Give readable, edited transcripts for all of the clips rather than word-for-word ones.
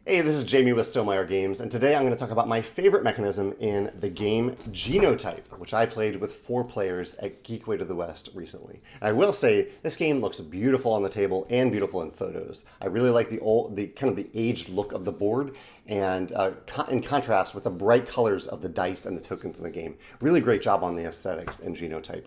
Hey, this is Jamey with Stonemaier Games, and today I'm going to talk about my favorite mechanism in the game Genotype, which I played with 4 players at Geekway to the West recently. And I will say, this game looks beautiful on the table and beautiful in photos. I really like the kind of the aged look of the board, and in contrast with the bright colors of the dice and the tokens in the game. Really great job on the aesthetics in Genotype.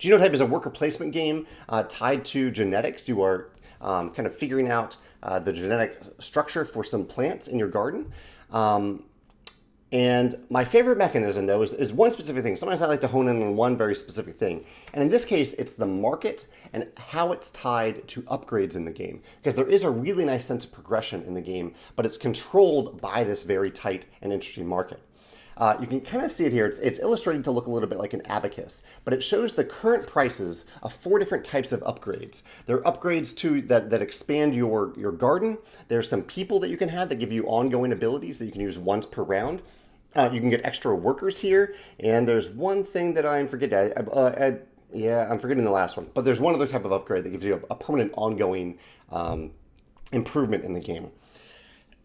Genotype is a worker placement game tied to genetics. You are kind of figuring out the genetic structure for some plants in your garden. And my favorite mechanism, though, is one specific thing. Sometimes I like to hone in on one very specific thing. And in this case, it's the market and how it's tied to upgrades in the game. Because there is a really nice sense of progression in the game, but it's controlled by this very tight and interesting market. You can kind of see it here. It's illustrated to look a little bit like an abacus, but it shows the current prices of 4 different types of upgrades. There are upgrades that expand your garden. There's some people that you can have that give you ongoing abilities that you can use once per round. You can get extra workers here, and there's one thing that I'm forgetting. I'm forgetting the last one, but there's one other type of upgrade that gives you a permanent ongoing improvement in the game.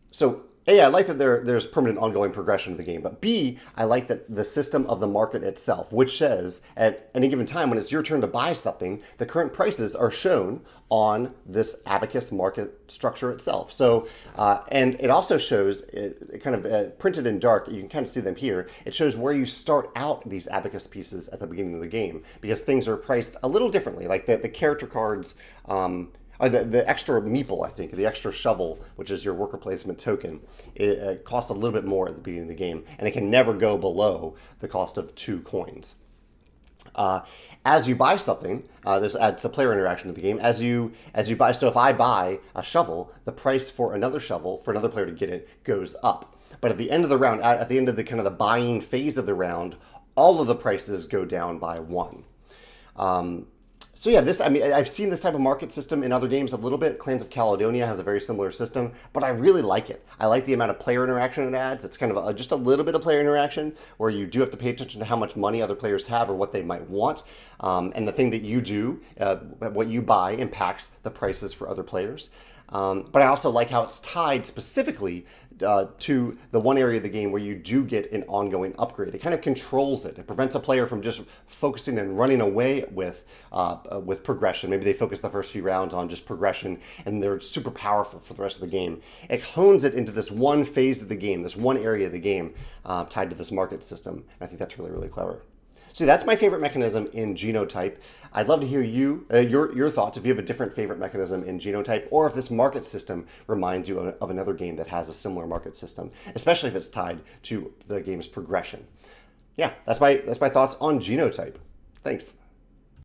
So A, I like that there's permanent ongoing progression of the game, but B, I like that the system of the market itself, which says at any given time when it's your turn to buy something, the current prices are shown on this abacus market structure itself. So, and it also shows, printed in dark, you can kind of see them here, it shows where you start out these abacus pieces at the beginning of the game, because things are priced a little differently, like the character cards, the extra meeple, I think, the extra shovel, which is your worker placement token, it costs a little bit more at the beginning of the game, and it can never go below the cost of 2 coins. As you buy something, this adds the player interaction to the game. As you buy, so if I buy a shovel, the price for another shovel, for another player to get it, goes up. But at the end of the round, at the end of the kind of the buying phase of the round, all of the prices go down by 1. So yeah, I've seen this type of market system in other games a little bit. Clans of Caledonia has a very similar system, but I really like it. I like the amount of player interaction it adds. It's kind of just a little bit of player interaction where you do have to pay attention to how much money other players have or what they might want. And the thing that you do, what you buy, impacts the prices for other players. But I also like how it's tied specifically to the one area of the game where you do get an ongoing upgrade. It kind of controls it. It prevents a player from just focusing and running away with progression. Maybe they focus the first few rounds on just progression and they're super powerful for the rest of the game. It hones it into this one phase of the game, this one area of the game tied to this market system. And I think that's really, really clever. So that's my favorite mechanism in Genotype. I'd love to hear your thoughts if you have a different favorite mechanism in Genotype, or if this market system reminds you of another game that has a similar market system, especially if it's tied to the game's progression. Yeah, that's my thoughts on Genotype. Thanks.